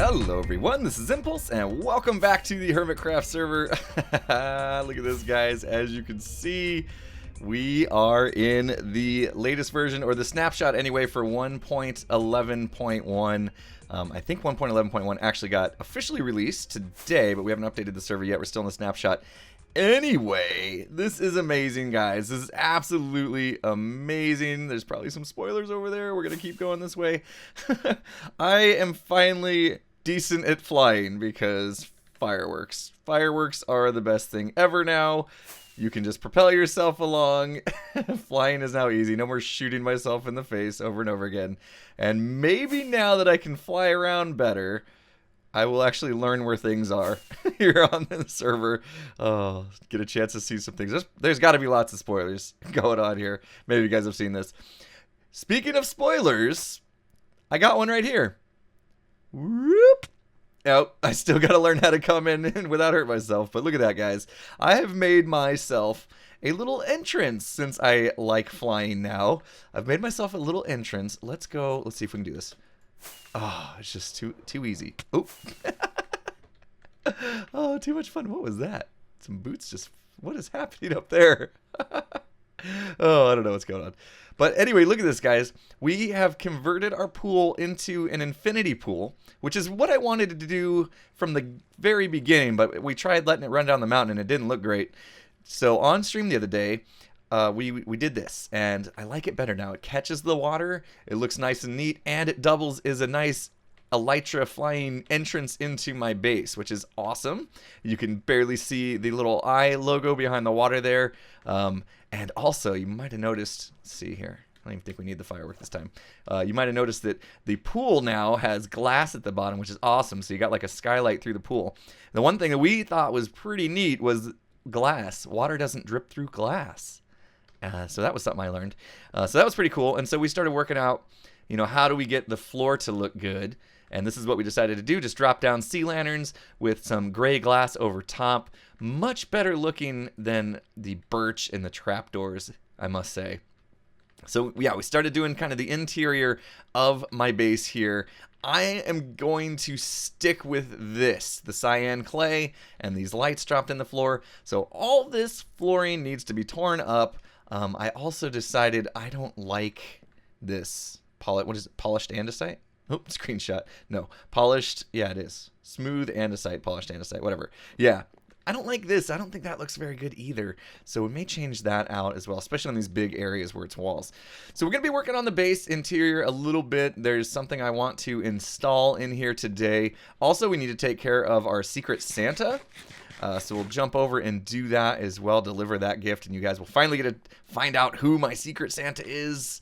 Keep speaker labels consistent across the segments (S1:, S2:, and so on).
S1: Hello everyone, this is Impulse, and welcome back to the HermitCraft server. Look at this, guys. As you can see, we are in the latest version, or the snapshot anyway, for 1.11.1. I think 1.11.1 actually got officially released today, but we haven't updated the server yet. We're still in the snapshot. Anyway, this is amazing, guys. This is absolutely amazing. There's probably some spoilers over there. We're going to keep going this way. I am finally decent at flying because fireworks. Fireworks are the best thing ever now. You can just propel yourself along. Flying is now easy. No more shooting myself in the face over and over again. And maybe now that I can fly around better, I will actually learn where things are here on the server. Oh, get a chance to see some things. There's got to be lots of spoilers going on here. Maybe you guys have seen this. Speaking of spoilers, I got one right here. Whoop. Oh, I still got to learn how to come in without hurting myself. But look at that, guys. I have made myself a little entrance since I like flying now. I've made myself a little entrance. Let's go. Let's see if we can do this. Oh, it's just too easy. Oh. Oh, too much fun. What was that? Some boots just... What is happening up there? Oh, I don't know what's going on. But anyway, look at this, guys. We have converted our pool into an infinity pool, which is what I wanted to do from the very beginning, but we tried letting it run down the mountain and it didn't look great. So on stream the other day, we did this, and I like it better now. It catches the water, it looks nice and neat, and it doubles as a nice elytra flying entrance into my base, which is awesome. You can barely see the little eye logo behind the water there. And also, you might have noticed, let's see here, I don't even think we need the firework this time. You might have noticed that the pool now has glass at the bottom, which is awesome. So you got like a skylight through the pool. The one thing that we thought was pretty neat was glass. Water doesn't drip through glass. So that was something I learned. So that was pretty cool. And so we started working out, you know, how do we get the floor to look good? And this is what we decided to do. Just drop down sea lanterns with some gray glass over top. Much better looking than the birch and the trapdoors, I must say. So yeah, we started doing kind of the interior of my base here. I am going to stick with this, the cyan clay and these lights dropped in the floor. So all this flooring needs to be torn up. I also decided I don't like this what is it? Polished andesite? Oh, screenshot. No, polished. Yeah, it is. Smooth andesite, polished andesite, whatever. Yeah, I don't like this. I don't think that looks very good either. So we may change that out as well, especially on these big areas where it's walls. So we're going to be working on the base interior a little bit. There's something I want to install in here today. Also, we need to take care of our secret Santa. So we'll jump over and do that as well, deliver that gift, and you guys will finally get to find out who my secret Santa is.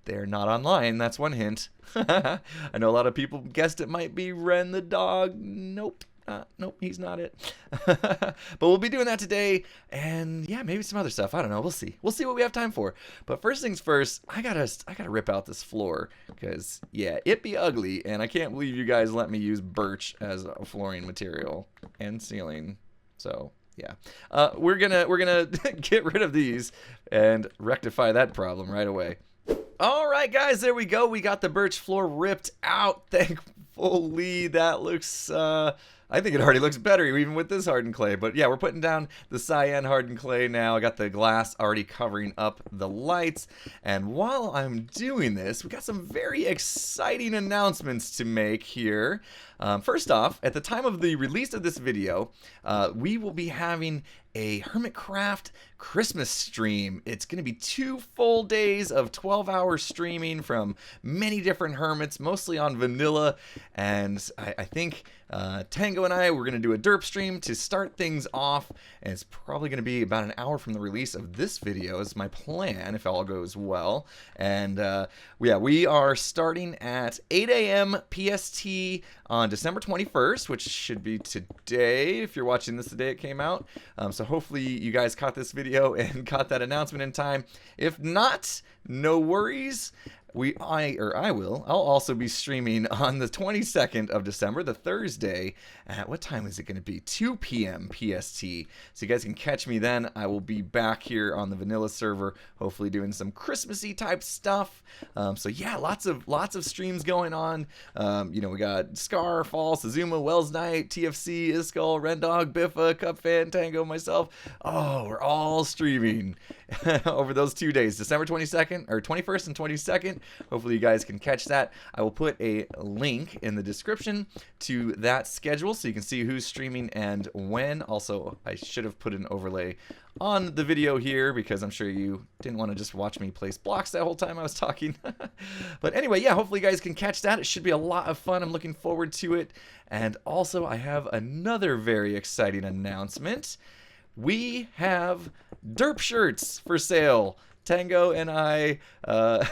S1: They're not online, that's one hint. I know a lot of people guessed it might be Ren the dog. Nope. Nope, he's not it. But we'll be doing that today, and yeah, maybe some other stuff. I don't know. We'll see. We'll see what we have time for. But first things first, I gotta rip out this floor because yeah, it be ugly, and I can't believe you guys let me use birch as a flooring material and ceiling. So yeah, we're gonna get rid of these and rectify that problem right away. All right, guys, there we go. We got the birch floor ripped out. Thankfully, that looks, I think it already looks better even with this hardened clay. But yeah, we're putting down the cyan hardened clay now. I got the glass already covering up the lights. And while I'm doing this, we got some very exciting announcements to make here. First off, at the time of the release of this video, we will be having a HermitCraft Christmas stream. It's going to be 2 full days of 12-hour streaming from many different hermits, mostly on vanilla. And I think Tango and I, we're going to do a D.E.R.P stream to start things off. And it's probably going to be about an hour from the release of this video is my plan, if all goes well. And yeah, we are starting at 8 a.m. PST on December 21st, which should be today if you're watching this the day it came out. So hopefully you guys caught this video and caught that announcement in time. If not, no worries. I'll also be streaming on the 22nd of December, the Thursday, at what time is it going to be? 2 p.m. PST. So you guys can catch me then. I will be back here on the Vanilla server, hopefully doing some Christmassy type stuff. So yeah, lots of streams going on. You know, we got Scar, Fall, Sazuma, Wells Knight, TFC, Iskall, Rendog, Biffa, Cupfan, Tango, myself. Oh, we're all streaming over those 2 days, December 22nd or 21st and 22nd. Hopefully you guys can catch that. I will put a link in the description to that schedule so you can see who's streaming and when. Also, I should have put an overlay on the video here because I'm sure you didn't want to just watch me place blocks that whole time I was talking. But anyway, yeah, hopefully you guys can catch that. It should be a lot of fun. I'm looking forward to it. And also, I have another very exciting announcement. We have D.E.R.P shirts for sale. Tango and I,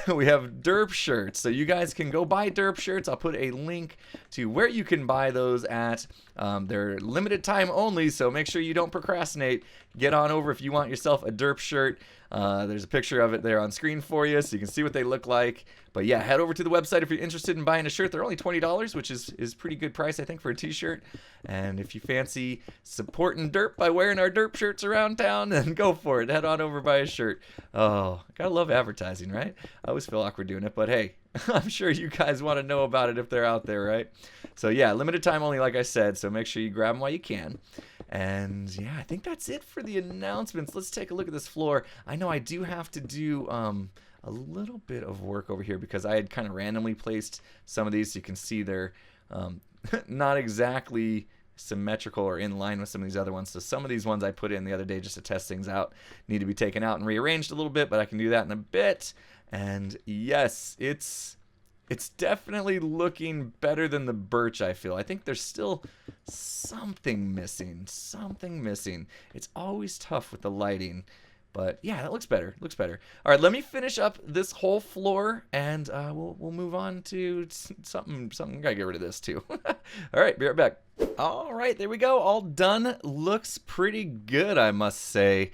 S1: we have D.E.R.P shirts. So you guys can go buy D.E.R.P shirts. I'll put a link to where you can buy those at. They're limited time only, so make sure you don't procrastinate. Get on over if you want yourself a D.E.R.P shirt. There's a picture of it there on screen for you so you can see what they look like. But yeah, head over to the website if you're interested in buying a shirt. They're only $20, which is pretty good price, I think, for a t-shirt. And if you fancy supporting D.E.R.P by wearing our D.E.R.P shirts around town, then go for it. Head on over, buy a shirt. Oh, gotta love advertising, right? I always feel awkward doing it, but hey, I'm sure you guys want to know about it if they're out there, right? So yeah, limited time only, like I said, so make sure you grab them while you can. And yeah, I think that's it for the announcements. Let's take a look at this floor. I know I do have to do a little bit of work over here because I had kind of randomly placed some of these so you can see they're not exactly symmetrical or in line with some of these other ones. So some of these ones I put in the other day just to test things out need to be taken out and rearranged a little bit, but I can do that in a bit. And yes, it's definitely looking better than the birch, I feel. I think there's still something missing. It's always tough with the lighting. But yeah, that looks better. All right, let me finish up this whole floor, and we'll move on to something. I gotta get rid of this too. All right, be right back. All right, there we go. All done. Looks pretty good, I must say.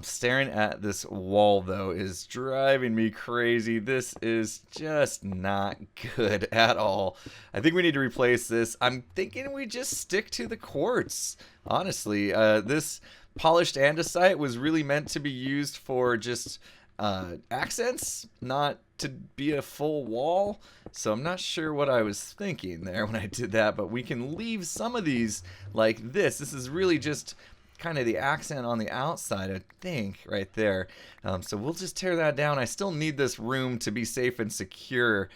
S1: Staring at this wall though is driving me crazy. This is just not good at all. I think we need to replace this. I'm thinking we just stick to the quartz. Honestly, this polished andesite was really meant to be used for just accents, not to be a full wall. So I'm not sure what I was thinking there when I did that, but we can leave some of these like this. This is really just kind of the accent on the outside, I think, right there. So we'll just tear that down. I still need this room to be safe and secure,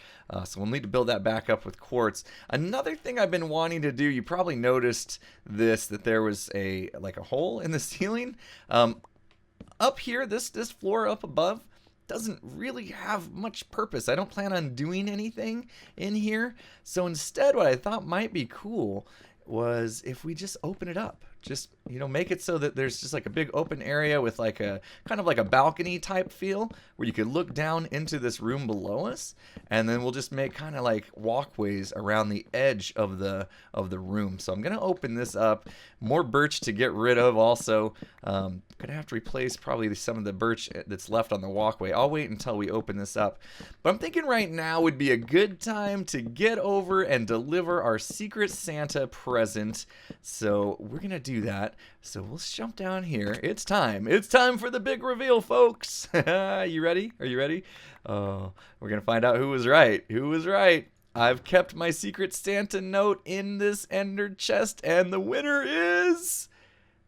S1: so we'll need to build that back up with quartz. Another thing I've been wanting to do, you probably noticed this, that there was a hole in the ceiling. Up here, this floor up above doesn't really have much purpose. I don't plan on doing anything in here. So instead, what I thought might be cool was if we just open it up. Just, you know, make it so that there's just like a big open area with like a kind of like a balcony type feel where you could look down into this room below us, and then we'll just make kind of like walkways around the edge of the room. So I'm gonna open this up. More birch to get rid of. Also, gonna have to replace probably some of the birch that's left on the walkway. I'll wait until we open this up. But I'm thinking right now would be a good time to get over and deliver our Secret Santa present. So we're gonna do that. So we'll jump down here. It's time. It's time for the big reveal, folks. You ready? Are you ready? Oh, we're gonna find out who was right. Who was right? I've kept my Secret Santa note in this ender chest, and the winner is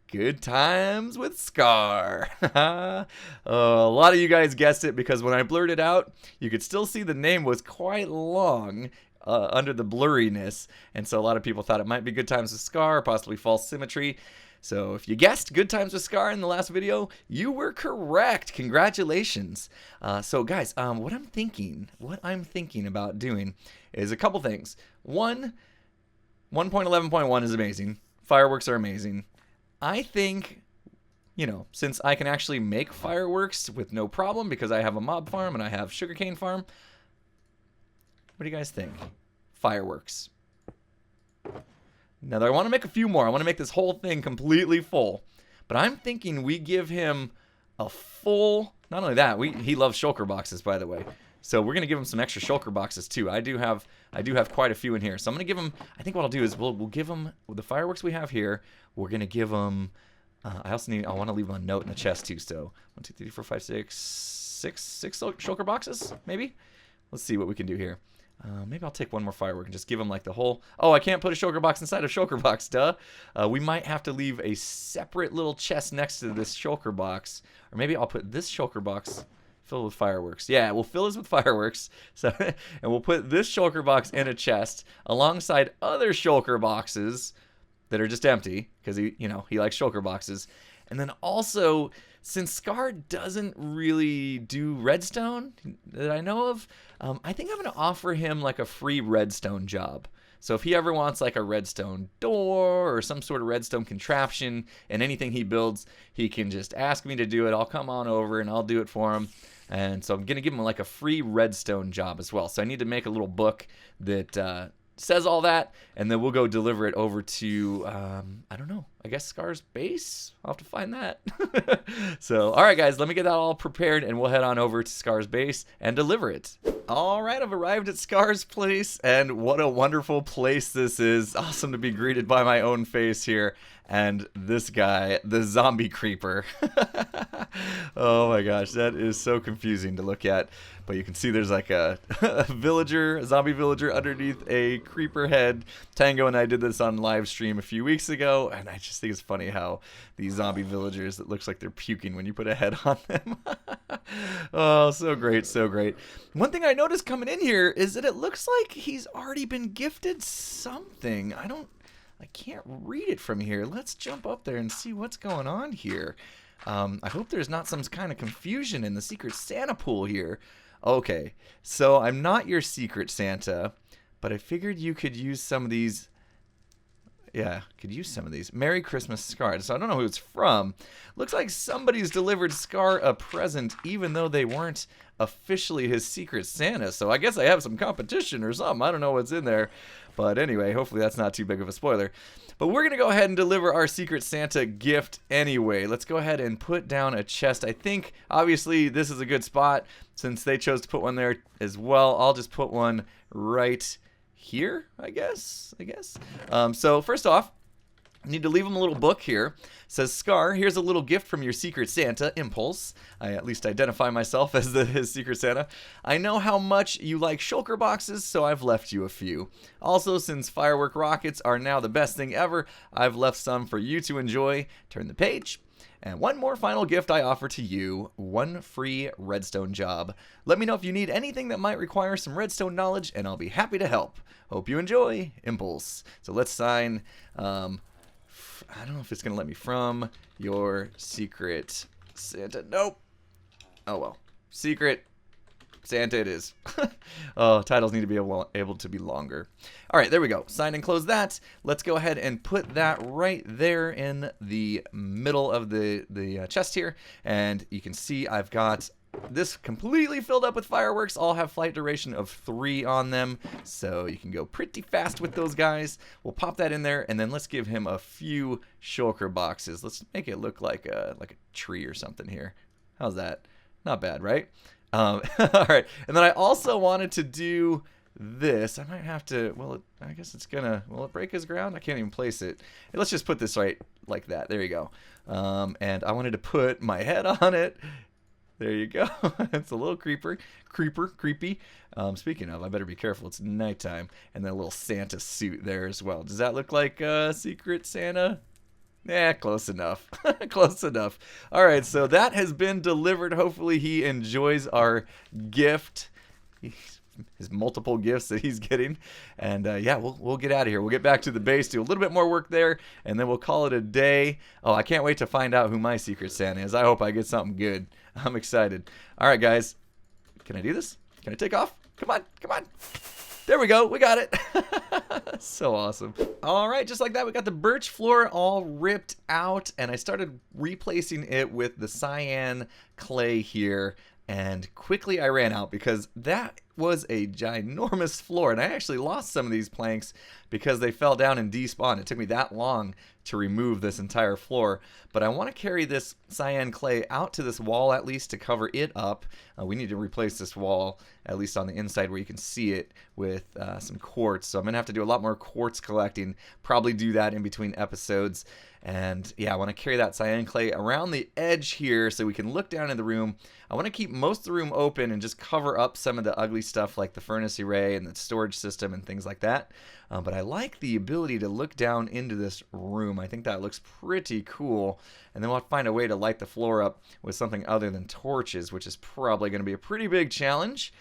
S1: Good Times with Scar. A lot of you guys guessed it because when I blurred it out, you could still see the name was quite long under the blurriness, and so a lot of people thought it might be Good Times with Scar, possibly false symmetry. So if you guessed Good Times with Scar in the last video, you were correct. Congratulations. So guys, what I'm thinking about doing is a couple things. One, 1.11.1 is amazing. Fireworks are amazing. I think, you know, since I can actually make fireworks with no problem because I have a mob farm and I have sugarcane farm, what do you guys think? Fireworks. Now, I want to make a few more. I want to make this whole thing completely full. But I'm thinking we give him a full... Not only that, he loves shulker boxes, by the way. So we're gonna give him some extra shulker boxes too. I do have quite a few in here. So I'm gonna give him. I think what I'll do is we'll give him with the fireworks we have here. We're gonna give him. I want to leave him a note in the chest too. So 1, 2, 3, 4, 5, 6, six shulker boxes maybe. Let's see what we can do here. Maybe I'll take one more firework and just give him like the whole. Oh, I can't put a shulker box inside a shulker box, duh. We might have to leave a separate little chest next to this shulker box, or maybe I'll put this shulker box filled with fireworks. Yeah, we'll fill this with fireworks. So, and we'll put this shulker box in a chest alongside other shulker boxes that are just empty because he likes shulker boxes. And then also, since Scar doesn't really do redstone that I know of, I think I'm going to offer him like a free redstone job. So if he ever wants like a redstone door or some sort of redstone contraption and anything he builds, he can just ask me to do it. I'll come on over and I'll do it for him. And so I'm going to give him like a free redstone job as well. So I need to make a little book that says all that, and then we'll go deliver it over to, I don't know, I guess Scar's base? I'll have to find that. So, all right, guys, let me get that all prepared, and we'll head on over to Scar's base and deliver it. All right, I've arrived at Scar's place, and what a wonderful place this is. Awesome to be greeted by my own face here. And this guy, the zombie creeper. Oh my gosh, that is so confusing to look at. But you can see there's like a villager, a zombie villager underneath a creeper head. Tango and I did this on live stream a few weeks ago, and I just think it's funny how these zombie villagers, it looks like they're puking when you put a head on them. Oh, so great, so great. One thing I noticed coming in here is that it looks like he's already been gifted something. I can't read it from here. Let's jump up there and see what's going on here. I hope there's not some kind of confusion in the Secret Santa pool here. Okay, so I'm not your Secret Santa, but I figured you could use some of these. Yeah, could use some of these. Merry Christmas, Scar. So I don't know who it's from. Looks like somebody's delivered Scar a present, even though they weren't officially his Secret Santa. So I guess I have some competition or something. I don't know what's in there. But anyway, hopefully that's not too big of a spoiler. But we're going to go ahead and deliver our Secret Santa gift anyway. Let's go ahead and put down a chest. I think, obviously, this is a good spot since they chose to put one there as well. I'll just put one right here, I guess. So first off, I need to leave him a little book here. It says, Scar, here's a little gift from your Secret Santa, Impulse. I at least identify myself as his Secret Santa. I know how much you like shulker boxes, so I've left you a few. Also, since firework rockets are now the best thing ever, I've left some for you to enjoy. Turn the page. And one more final gift I offer to you, one free redstone job. Let me know if you need anything that might require some redstone knowledge, and I'll be happy to help. Hope you enjoy, Impulse. So let's sign, I don't know if it's going to let me, from your Secret Santa. Nope. Oh, well. Secret Santa it is. Oh, titles need to be able to be longer. All right, there we go. Sign and close that. Let's go ahead and put that right there in the middle of the chest here. And you can see I've got this completely filled up with fireworks. All have flight duration of 3 on them, so you can go pretty fast with those guys. We'll pop that in there, and then let's give him a few shulker boxes. Let's make it look like a tree or something here. How's that? Not bad, right? All right, and then I also wanted to do this. I might have to, well, I guess it's gonna, will it break his ground? I can't even place it. Let's just put this right like that. There you go. And I wanted to put my head on it. There you go. It's a little creepy. Speaking of, I better be careful. It's nighttime. And then a little Santa suit there as well. Does that look like Secret Santa? Yeah, close enough. Close enough. All right, so that has been delivered. Hopefully he enjoys our gift. His multiple gifts that he's getting. And yeah, we'll get out of here. We'll get back to the base, do a little bit more work there, and then we'll call it a day. Oh, I can't wait to find out who my Secret Santa is. I hope I get something good. I'm excited. All right, guys. Can I do this? Can I take off? Come on. There we go. We got it. So awesome. All right, just like that, we got the birch floor all ripped out, and I started replacing it with the cyan clay here. And quickly I ran out because that was a ginormous floor, and I actually lost some of these planks because they fell down and despawned. It took me that long to remove this entire floor, but I want to carry this cyan clay out to this wall at least to cover it up. We need to replace this wall, at least on the inside where you can see it, with some quartz. So I'm going to have to do a lot more quartz collecting, probably do that in between episodes. And yeah, I want to carry that cyan clay around the edge here so we can look down in the room. I want to keep most of the room open and just cover up some of the ugly stuff like the furnace array and the storage system and things like that. But I like the ability to look down into this room. I think that looks pretty cool. And then we'll have to find a way to light the floor up with something other than torches, which is probably going to be a pretty big challenge.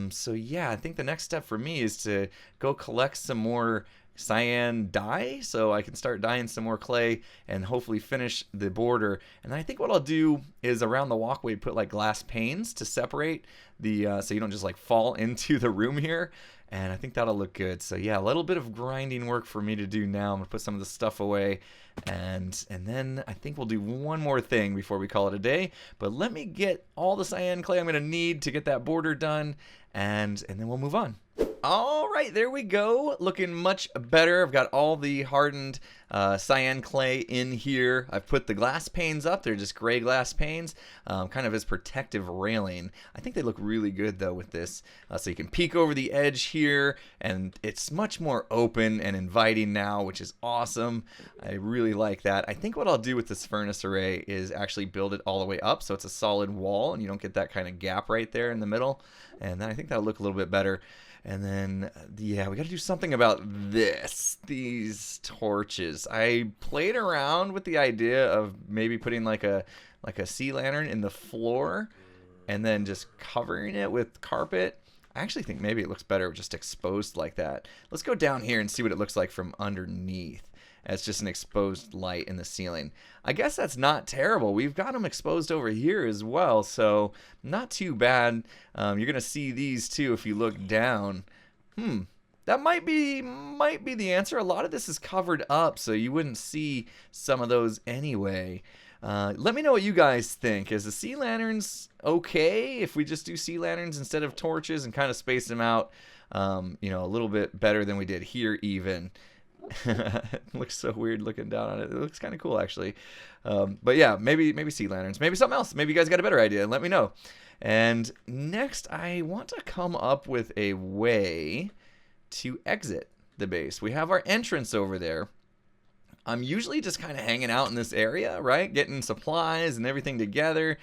S1: So yeah, I think the next step for me is to go collect some more cyan dye so I can start dyeing some more clay and hopefully finish the border. And I think what I'll do is around the walkway put like glass panes to separate the so you don't just like fall into the room here. And I think that'll look good. So yeah, a little bit of grinding work for me to do now. I'm gonna put some of the stuff away, and then I think we'll do one more thing before we call it a day. But let me get all the cyan clay I'm gonna need to get that border done, and then we'll move on. All right, there we go. Looking much better. I've got all the hardened cyan clay in here. I've put the glass panes up. They're just gray glass panes, kind of as protective railing. I think they look really good though with this. So you can peek over the edge here, and it's much more open and inviting now, which is awesome. I really like that. I think what I'll do with this furnace array is actually build it all the way up so it's a solid wall and you don't get that kind of gap right there in the middle. And then I think that'll look a little bit better. And then, yeah, we got to do something about these torches. I played around with the idea of maybe putting like a sea lantern in the floor and then just covering it with carpet. I actually think maybe it looks better just exposed like that. Let's go down here and see what it looks like from underneath. It's just an exposed light in the ceiling. I guess that's not terrible. We've got them exposed over here as well, so not too bad. You're going to see these too if you look down. That might be the answer. A lot of this is covered up, so you wouldn't see some of those anyway. Let me know what you guys think. Is the sea lanterns okay if we just do sea lanterns instead of torches and kind of space them out, you know, a little bit better than we did here even? It looks so weird looking down on it. It looks kind of cool actually. But yeah, maybe sea lanterns, maybe something else. Maybe you guys got a better idea and let me know. And next I want to come up with a way to exit the base. We have our entrance over there. I'm usually just kind of hanging out in this area, right? Getting supplies and everything together.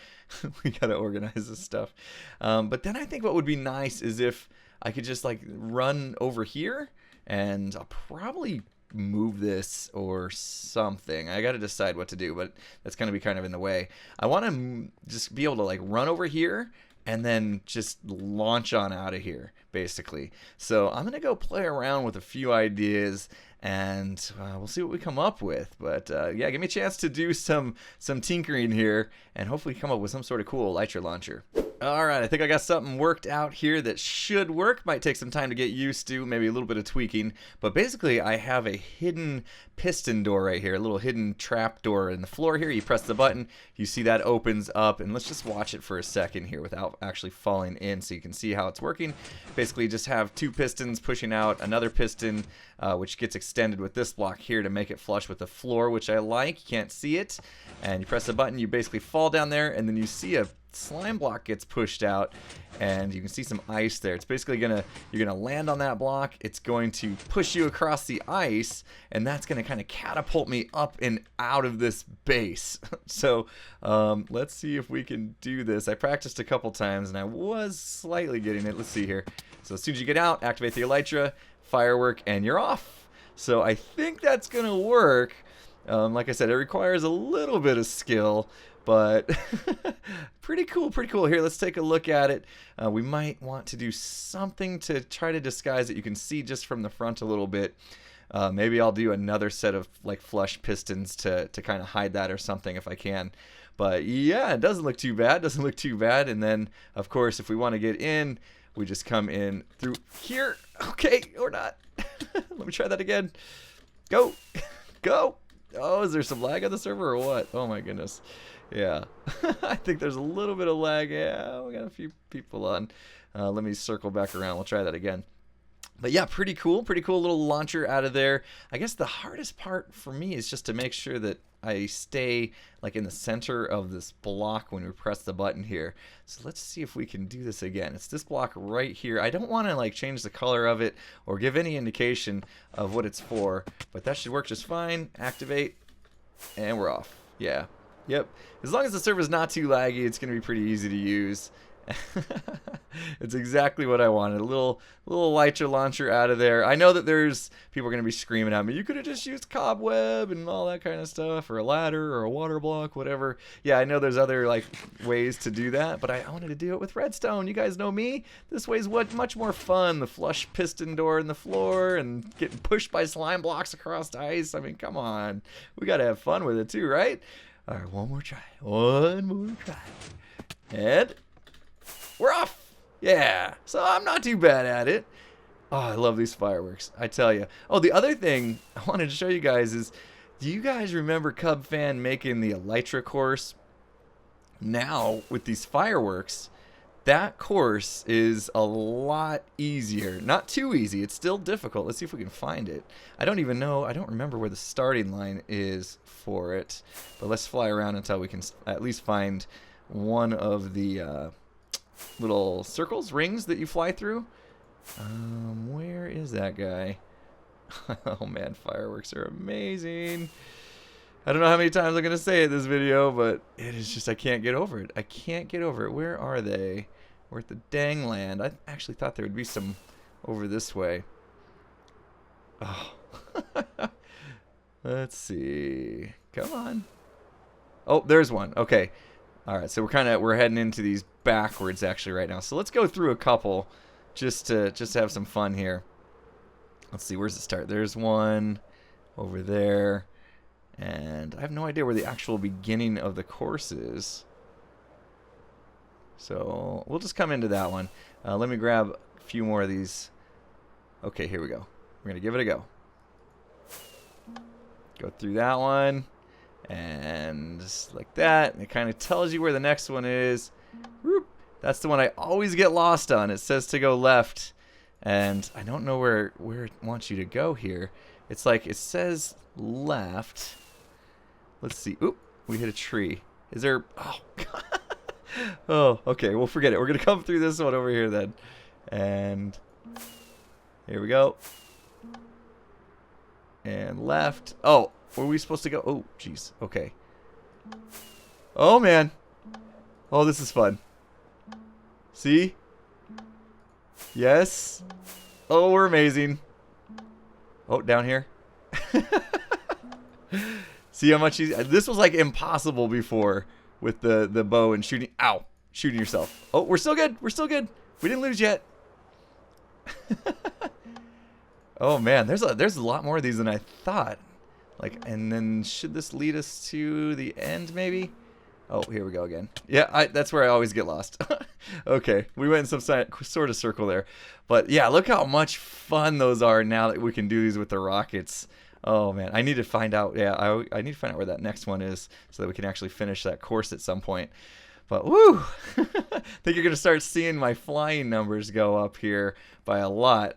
S1: We got to organize this stuff. But then I think what would be nice is if I could just like run over here. And I'll probably move this or something. I got to decide what to do, but that's going to be kind of in the way. I want to just be able to like run over here and then just launch on out of here, basically. So I'm going to go play around with a few ideas, and we'll see what we come up with. But yeah, give me a chance to do some tinkering here and hopefully come up with some sort of cool elytra launcher. All right, I think I got something worked out here that should work. Might take some time to get used to, maybe a little bit of tweaking. But basically, I have a hidden piston door right here, a little hidden trap door in the floor here. You press the button, you see that opens up, and let's just watch it for a second here without actually falling in so you can see how it's working. Basically, just have two pistons pushing out another piston, which gets extended with this block here to make it flush with the floor, which I like. You can't see it. And you press the button, you basically fall down there, and then you see a slime block gets pushed out, and you can see some ice there. It's basically you're gonna land on that block. It's going to push you across the ice, and that's gonna kind of catapult me up and out of this base. So let's see if we can do this. I practiced a couple times and I was slightly getting it. Let's see here. So as soon as you get out, activate the elytra, firework, and you're off. So I think that's gonna work. Like I said, it requires a little bit of skill, but pretty cool, pretty cool. Here, let's take a look at it. We might want to do something to try to disguise it. You can see just from the front a little bit. Maybe I'll do another set of like flush pistons to kind of hide that or something if I can. But yeah, it doesn't look too bad. Doesn't look too bad. And then, of course, if we want to get in, we just come in through here. Okay, or not. Let me try that again. Go. Go. Oh, is there some lag on the server or what? Oh my goodness. Yeah. I think there's a little bit of lag. Yeah, we got a few people on. Let me circle back around. We'll try that again. But yeah, pretty cool little launcher out of there. I guess the hardest part for me is just to make sure that I stay like in the center of this block when we press the button here. So let's see if we can do this again. It's this block right here. I don't want to like change the color of it or give any indication of what it's for, but that should work just fine. Activate, and we're off. Yeah. Yep. As long as the server's not too laggy, it's going to be pretty easy to use. It's exactly what I wanted. A little elytra launcher out of there. I know that there's people going to be screaming at me, you could have just used cobweb and all that kind of stuff, or a ladder or a water block, whatever. Yeah, I know there's other like ways to do that, but I wanted to do it with redstone. You guys know me. This way's much more fun. The flush piston door in the floor and getting pushed by slime blocks across ice. I mean, come on. We got to have fun with it too, right? All right, one more try. One more try. And we're off. Yeah. So I'm not too bad at it. Oh, I love these fireworks. I tell you. Oh, the other thing I wanted to show you guys is, do you guys remember Cub Fan making the elytra course? Now, with these fireworks, that course is a lot easier. Not too easy. It's still difficult. Let's see if we can find it. I don't even know. I don't remember where the starting line is for it. But let's fly around until we can at least find one of the little circles, rings that you fly through. Where is that guy? Oh man, fireworks are amazing. I don't know how many times I'm going to say it in this video, but it is just, I can't get over it. I can't get over it. Where are they? We're at the dang land. I actually thought there would be some over this way. Oh. Let's see. Come on. Oh, there's one. Okay. All right, so we're heading into these backwards actually right now. So let's go through a couple just to have some fun here. Let's see, where's it start? There's one over there. And I have no idea where the actual beginning of the course is. So we'll just come into that one. Let me grab a few more of these. Okay, here we go. We're going to give it a go. Go through that one. And just like that. And it kind of tells you where the next one is. Whoop. That's the one I always get lost on. It says to go left. And I don't know where it wants you to go here. It's like it says left. Let's see. Oop, we hit a tree. Is there... Oh, God. Oh, okay. We'll forget it. We're going to come through this one over here then. And here we go. And left. Oh, where are we supposed to go? Oh, jeez. Okay. Oh, man. Oh, this is fun. See? Yes. Oh, we're amazing. Oh, down here. See how much easy? This was like impossible before with the bow and shooting. Ow! Shooting yourself. Oh, we're still good. We're still good. We didn't lose yet. Oh man, there's a lot more of these than I thought. Like, and then should this lead us to the end maybe? Oh, here we go again. Yeah, that's where I always get lost. Okay, we went in some sort of circle there. But yeah, look how much fun those are now that we can do these with the rockets. Oh man, I need to find out. Yeah, I need to find out where that next one is so that we can actually finish that course at some point. But woo! I think you're gonna start seeing my flying numbers go up here by a lot.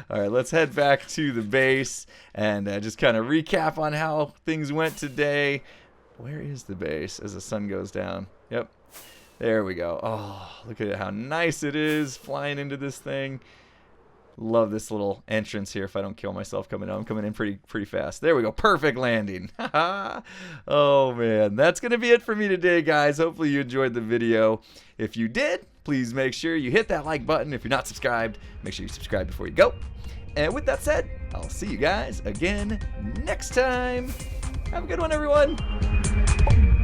S1: All right, let's head back to the base and just kind of recap on how things went today. Where is the base as the sun goes down? Yep, there we go. Oh, look at how nice it is flying into this thing. Love this little entrance here if I don't kill myself coming out. I'm coming in pretty fast. There we go. Perfect landing. Oh, man. That's going to be it for me today, guys. Hopefully you enjoyed the video. If you did, please make sure you hit that like button. If you're not subscribed, make sure you subscribe before you go. And with that said, I'll see you guys again next time. Have a good one, everyone.